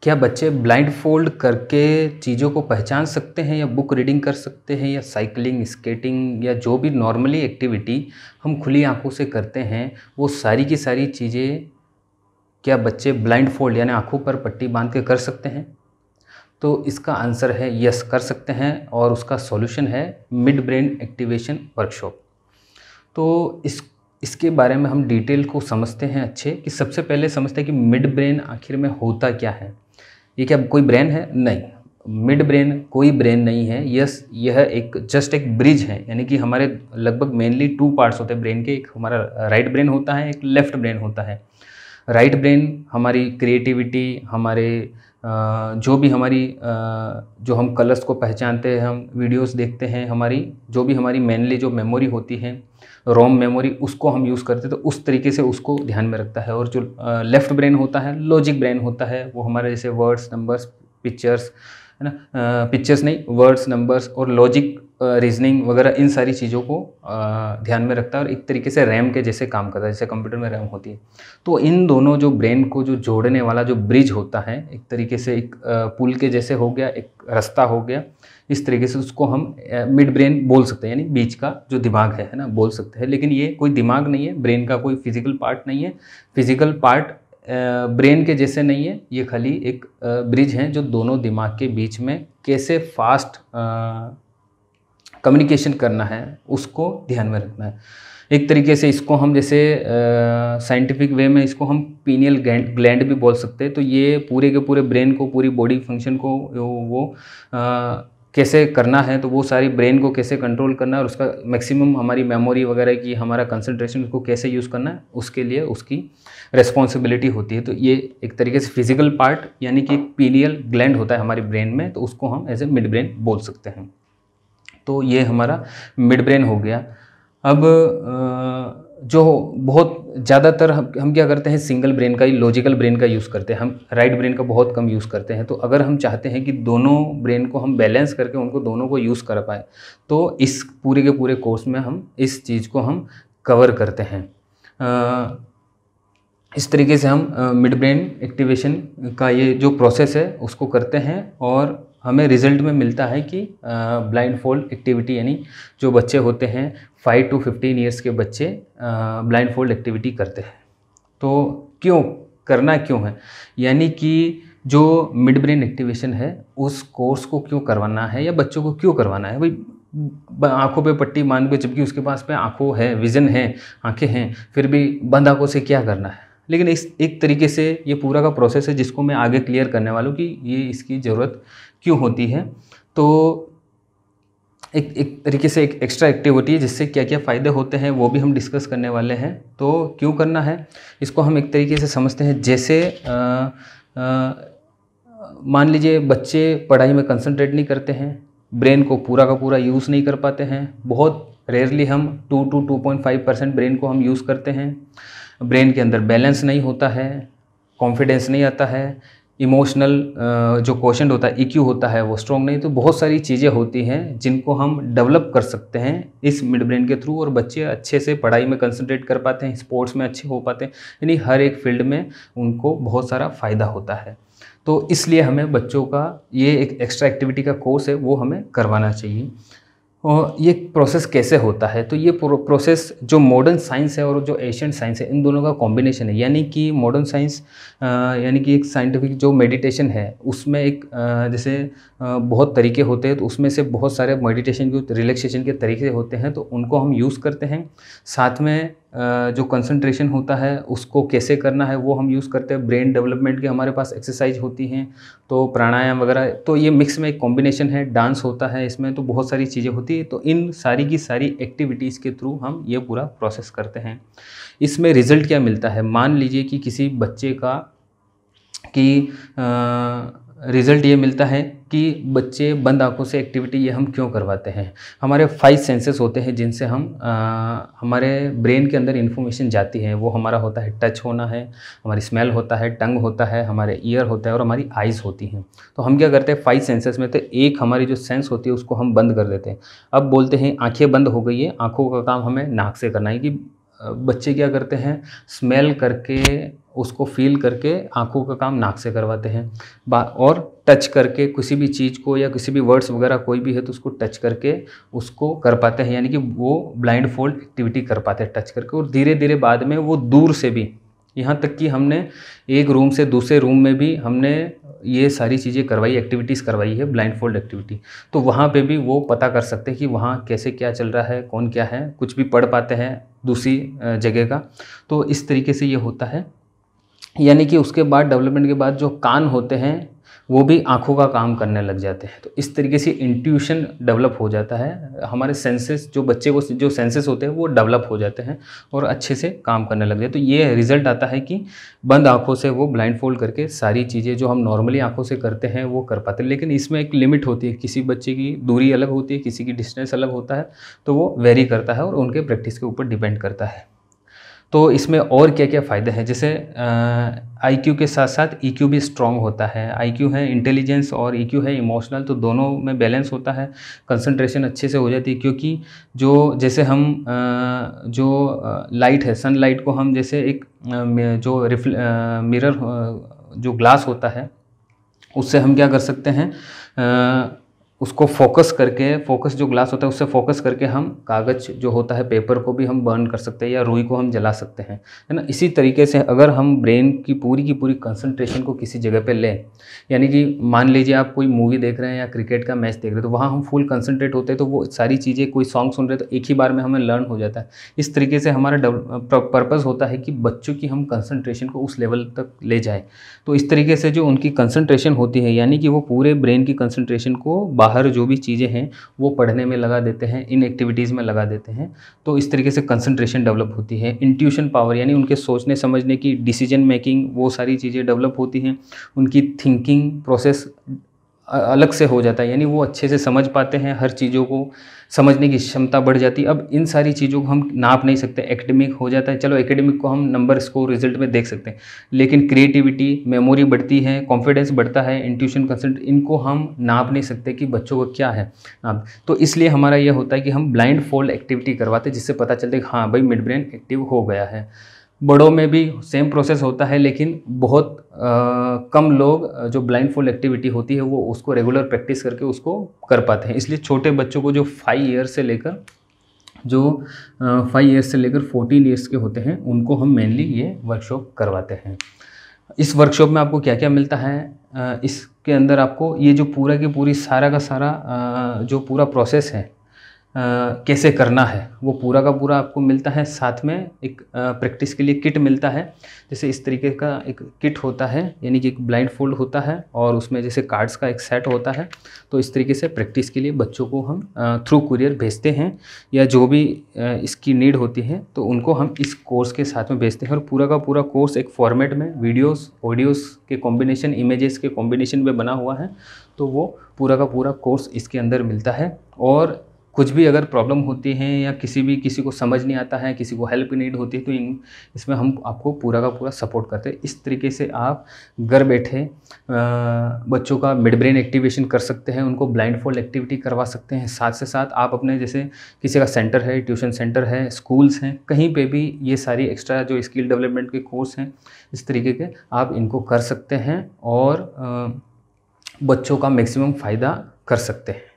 क्या बच्चे blind fold करके चीज़ों को पहचान सकते हैं, या बुक रीडिंग कर सकते हैं, या साइकिलिंग, स्केटिंग, या जो भी नॉर्मली एक्टिविटी हम खुली आंखों से करते हैं, वो सारी की सारी चीज़ें क्या बच्चे ब्लाइंड फोल्ड यानी आंखों पर पट्टी बांध के कर सकते हैं? तो इसका आंसर है यस, कर सकते हैं, और उसका सॉल्यूशन है मिड ब्रेन एक्टिवेशन वर्कशॉप। तो इसके बारे में हम डिटेल को समझते हैं अच्छे, कि सबसे पहले समझते हैं कि मिड ब्रेन आखिर में होता क्या है। ये क्या कोई ब्रेन है? नहीं, मिड ब्रेन कोई ब्रेन नहीं है। यस, यह एक जस्ट एक ब्रिज है, यानी कि हमारे लगभग मेनली 2 पार्ट्स होते हैं ब्रेन के। एक हमारा राइट ब्रेन होता है, एक लेफ्ट ब्रेन होता है। राइट ब्रेन हमारी क्रिएटिविटी, हमारे जो भी हमारी जो हम कलर्स को पहचानते हैं, हम वीडियोस देखते हैं, हमारी जो भी हमारी मेनली जो मेमोरी होती है, रोम मेमोरी, उसको हम यूज़ करते हैं, तो उस तरीके से उसको ध्यान में रखता है। और जो लेफ़्ट ब्रेन होता है, लॉजिक ब्रेन होता है, वो हमारे जैसे वर्ड्स, नंबर्स, पिक्चर्स, है ना, पिक्चर्स नहीं, वर्ड्स, नंबर्स और लॉजिक, रीजनिंग वगैरह, इन सारी चीज़ों को ध्यान में रखता है, और एक तरीके से रैम के जैसे काम करता है, जैसे कंप्यूटर में रैम होती है। तो इन दोनों जो ब्रेन को जो जोड़ने वाला जो ब्रिज होता है, एक तरीके से एक पुल के जैसे हो गया, एक रास्ता हो गया, इस तरीके से उसको हम मिड ब्रेन बोल सकते हैं, यानी बीच का जो दिमाग है ना, बोल सकते हैं। लेकिन ये कोई दिमाग नहीं है, ब्रेन का कोई फिजिकल पार्ट नहीं है। फिजिकल पार्ट ब्रेन के जैसे नहीं है, ये खाली एक ब्रिज है जो दोनों दिमाग के बीच में कैसे फास्ट कम्युनिकेशन करना है, उसको ध्यान में रखना है। एक तरीके से इसको हम जैसे साइंटिफिक वे में इसको हम पीनियल ग्लैंड भी बोल सकते हैं। तो ये पूरे के पूरे ब्रेन को, पूरी बॉडी फंक्शन को वो कैसे करना है, तो वो सारी ब्रेन को कैसे कंट्रोल करना है, और उसका मैक्सिमम हमारी मेमोरी वगैरह की, हमारा कंसंट्रेशन, उसको कैसे यूज़ करना है, उसके लिए उसकी रिस्पॉन्सिबिलिटी होती है। तो ये एक तरीके से फिजिकल पार्ट, यानी कि एक पीनियल ग्लैंड होता है हमारी ब्रेन में, तो उसको हम एज ए मिड ब्रेन बोल सकते हैं। तो ये हमारा मिड ब्रेन हो गया। अब जो बहुत ज़्यादातर हम क्या करते हैं, सिंगल ब्रेन का ही, लॉजिकल ब्रेन का यूज़ करते हैं, हम राइट ब्रेन का बहुत कम यूज़ करते हैं। तो अगर हम चाहते हैं कि दोनों ब्रेन को हम बैलेंस करके उनको दोनों को यूज़ कर पाए, तो इस पूरे के पूरे कोर्स में हम इस चीज़ को हम कवर करते हैं। इस तरीके से हम मिड ब्रेन एक्टिवेशन का ये जो प्रोसेस है उसको करते हैं, और हमें रिज़ल्ट में मिलता है कि ब्लाइंड फोल्ड एक्टिविटी, यानी जो बच्चे होते हैं 5 to 15 ईयर्स के बच्चे ब्लाइंड फोल्ड एक्टिविटी करते हैं। तो क्यों करना, क्यों है, यानी कि जो मिड ब्रेन एक्टिवेशन है उस कोर्स को क्यों करवाना है, या बच्चों को क्यों करवाना है। भाई आंखों पे पट्टी बांध के, जबकि उसके पास में आंखों है, विज़न है, आंखें हैं, फिर भी बंद आंखों से क्या करना है। लेकिन इस एक तरीके से ये पूरा का प्रोसेस है जिसको मैं आगे क्लियर करने वाला हूँ कि ये इसकी ज़रूरत क्यों होती है। तो एक तरीके से एक एक्स्ट्रा एक्टिविटी है, जिससे क्या क्या फ़ायदे होते हैं वो भी हम डिस्कस करने वाले हैं। तो क्यों करना है इसको हम एक तरीके से समझते हैं। जैसे मान लीजिए बच्चे पढ़ाई में कंसंट्रेट नहीं करते हैं, ब्रेन को पूरा का पूरा यूज़ नहीं कर पाते हैं, बहुत रेयरली हम 2 to 2.5% ब्रेन को हम यूज़ करते हैं, ब्रेन के अंदर बैलेंस नहीं होता है, कॉन्फिडेंस नहीं आता है, इमोशनल जो क्वोशेंट होता है, EQ होता है, वो स्ट्रॉन्ग नहीं। तो बहुत सारी चीज़ें होती हैं जिनको हम डेवलप कर सकते हैं इस मिड ब्रेन के थ्रू, और बच्चे अच्छे से पढ़ाई में कंसंट्रेट कर पाते हैं, स्पोर्ट्स में अच्छे हो पाते हैं, यानी हर एक फील्ड में उनको बहुत सारा फ़ायदा होता है। तो इसलिए हमें बच्चों का ये एक एक्स्ट्रा एक्टिविटी का कोर्स है वो हमें करवाना चाहिए। और ये प्रोसेस कैसे होता है, तो ये प्रोसेस जो मॉडर्न साइंस है और जो एशियंट साइंस है, इन दोनों का कॉम्बिनेशन है। यानी कि मॉडर्न साइंस यानी कि एक साइंटिफिक जो मेडिटेशन है उसमें एक जैसे बहुत तरीके होते हैं, तो उसमें से बहुत सारे मेडिटेशन के रिलैक्सेशन के तरीके होते हैं, तो उनको हम यूज़ करते हैं। साथ में जो कंसंट्रेशन होता है उसको कैसे करना है वो हम यूज़ करते हैं। ब्रेन डेवलपमेंट की हमारे पास एक्सरसाइज होती हैं, तो प्राणायाम वगैरह, तो ये मिक्स में एक कॉम्बिनेशन है। डांस होता है इसमें, तो बहुत सारी चीज़ें होती है। तो इन सारी की सारी एक्टिविटीज़ के थ्रू हम ये पूरा प्रोसेस करते हैं। इसमें रिज़ल्ट क्या मिलता है, मान लीजिए कि किसी बच्चे का रिज़ल्ट ये मिलता है कि बच्चे बंद आंखों से एक्टिविटी ये हम क्यों करवाते हैं। हमारे 5 सेंसेस होते हैं जिनसे हम हमारे ब्रेन के अंदर इन्फॉर्मेशन जाती है। वो हमारा होता है टच होना है, हमारी स्मेल होता है, टंग होता है, हमारे ईयर होता है और हमारी आइज़ होती हैं। तो हम क्या करते हैं 5 सेंसेस में, तो एक हमारी जो सेंस होती है उसको हम बंद कर देते हैं। अब बोलते हैं आँखें बंद हो गई है, आँखों का काम हमें नाक से करना है। कि बच्चे क्या करते हैं, स्मेल करके उसको फील करके आँखों का काम नाक से करवाते हैं और टच करके किसी भी चीज़ को या किसी भी वर्ड्स वगैरह कोई भी है तो उसको टच करके उसको कर पाते हैं, यानी कि वो ब्लाइंड फोल्ड एक्टिविटी कर पाते हैं टच करके। और धीरे धीरे बाद में वो दूर से भी, यहाँ तक कि हमने एक रूम से दूसरे रूम में भी हमने ये सारी चीज़ें करवाई, एक्टिविटीज़ करवाई है ब्लाइंड फोल्ड एक्टिविटी। तो वहाँ पे भी वो पता कर सकते हैं कि वहाँ कैसे क्या चल रहा है, कौन क्या है, कुछ भी पढ़ पाते हैं दूसरी जगह का। तो इस तरीके से ये होता है। यानी कि उसके बाद डेवलपमेंट के बाद जो कान होते हैं वो भी आँखों का काम करने लग जाते हैं। तो इस तरीके से इंट्यूशन डेवलप हो जाता है, हमारे सेंसेस, जो बच्चे को जो सेंसेस होते हैं वो डेवलप हो जाते हैं और अच्छे से काम करने लग जाते हैं। तो ये रिज़ल्ट आता है कि बंद आँखों से वो ब्लाइंड फोल्ड करके सारी चीज़ें जो हम नॉर्मली आँखों से करते हैं वो कर पाते हैं। लेकिन इसमें एक लिमिट होती है, किसी बच्चे की दूरी अलग होती है, किसी की डिस्टेंस अलग होता है, तो वो वेरी करता है और उनके प्रैक्टिस के ऊपर डिपेंड करता है। तो इसमें और क्या क्या फ़ायदे हैं, जैसे आईक्यू के साथ साथ ईक्यू भी स्ट्रॉन्ग होता है। आईक्यू है इंटेलिजेंस और ईक्यू है इमोशनल, तो दोनों में बैलेंस होता है, कंसंट्रेशन अच्छे से हो जाती है। क्योंकि जो जैसे हम लाइट है, सनलाइट को हम जैसे एक जो मिरर जो ग्लास होता है उससे हम क्या कर सकते हैं, उसको फोकस जो ग्लास होता है उससे फोकस करके हम कागज़ जो होता है, पेपर को भी हम बर्न कर सकते हैं या रुई को हम जला सकते हैं, है ना। इसी तरीके से अगर हम ब्रेन की पूरी कंसंट्रेशन को किसी जगह पे लें, यानी कि मान लीजिए आप कोई मूवी देख रहे हैं या क्रिकेट का मैच देख रहे हैं, तो वहाँ हम फुल कंसंट्रेट होते हैं, तो वो सारी चीज़ें, कोई सॉन्ग सुन रहे हैं तो एक ही बार में हमें लर्न हो जाता है। इस तरीके से हमारा पर्पज़ होता है कि बच्चों की हम कंसंट्रेशन को उस लेवल तक ले जाएँ। तो इस तरीके से जो उनकी कंसंट्रेशन होती है, यानी कि वो पूरे ब्रेन की कंसंट्रेशन को बाहर जो भी चीज़ें हैं वो पढ़ने में लगा देते हैं, इन एक्टिविटीज़ में लगा देते हैं। तो इस तरीके से कंसंट्रेशन डेवलप होती है। इंट्यूशन पावर, यानी उनके सोचने समझने की, डिसीजन मेकिंग, वो सारी चीज़ें डेवलप होती हैं। उनकी थिंकिंग प्रोसेस अलग से हो जाता है, यानी वो अच्छे से समझ पाते हैं, हर चीज़ों को समझने की क्षमता बढ़ जाती है। अब इन सारी चीज़ों को हम नाप नहीं सकते, एकेडमिक हो जाता है, चलो एकेडमिक को हम नंबर, स्कोर, रिजल्ट में देख सकते हैं, लेकिन क्रिएटिविटी, मेमोरी बढ़ती है, कॉन्फिडेंस बढ़ता है, इंट्यूशन, कंसेंट, इनको हम नाप नहीं सकते कि बच्चों को क्या है नाप। तो इसलिए हमारा यह होता है कि हम ब्लाइंड फोल्ड एक्टिविटी करवाते हैं, जिससे पता चलता है कि हाँ भाई मिड ब्रेन एक्टिव हो गया है। बड़ों में भी सेम प्रोसेस होता है, लेकिन बहुत कम लोग जो ब्लाइंड फोल्ड एक्टिविटी होती है वो उसको रेगुलर प्रैक्टिस करके उसको कर पाते हैं। इसलिए छोटे बच्चों को जो 5 ईयर्स से लेकर 14 ईयर्स के होते हैं उनको हम मेनली ये वर्कशॉप करवाते हैं। इस वर्कशॉप में आपको क्या क्या मिलता है, इसके अंदर आपको ये जो पूरा की पूरी सारा का सारा जो पूरा प्रोसेस है कैसे करना है वो पूरा का पूरा आपको मिलता है। साथ में एक प्रैक्टिस के लिए किट मिलता है, जैसे इस तरीके का एक किट होता है, यानी कि एक ब्लाइंड फोल्ड होता है और उसमें जैसे कार्ड्स का एक सेट होता है। तो इस तरीके से प्रैक्टिस के लिए बच्चों को हम थ्रू कुरियर भेजते हैं, या जो भी इसकी नीड होती है तो उनको हम इस कोर्स के साथ में भेजते हैं। और पूरा का पूरा कोर्स एक फॉर्मेट में वीडियोज़ ऑडियोज़ के कॉम्बिनेशन, इमेजेस के कॉम्बिनेशन में बना हुआ है। तो वो पूरा का पूरा कोर्स इसके अंदर मिलता है। और कुछ भी अगर प्रॉब्लम होती है या किसी को समझ नहीं आता है, किसी को हेल्प की नीड होती है, तो इसमें हम आपको पूरा का पूरा सपोर्ट करते हैं। इस तरीके से आप घर बैठे बच्चों का मिड ब्रेन एक्टिवेशन कर सकते हैं, उनको ब्लाइंड फोल्ड एक्टिविटी करवा सकते हैं। साथ से साथ आप अपने जैसे किसी का सेंटर है, ट्यूशन सेंटर है, स्कूल्स हैं, कहीं पे भी ये सारी एक्स्ट्रा जो स्किल डेवलपमेंट के कोर्स हैं इस तरीके के आप इनको कर सकते हैं और बच्चों का मैक्सिमम फ़ायदा कर सकते हैं।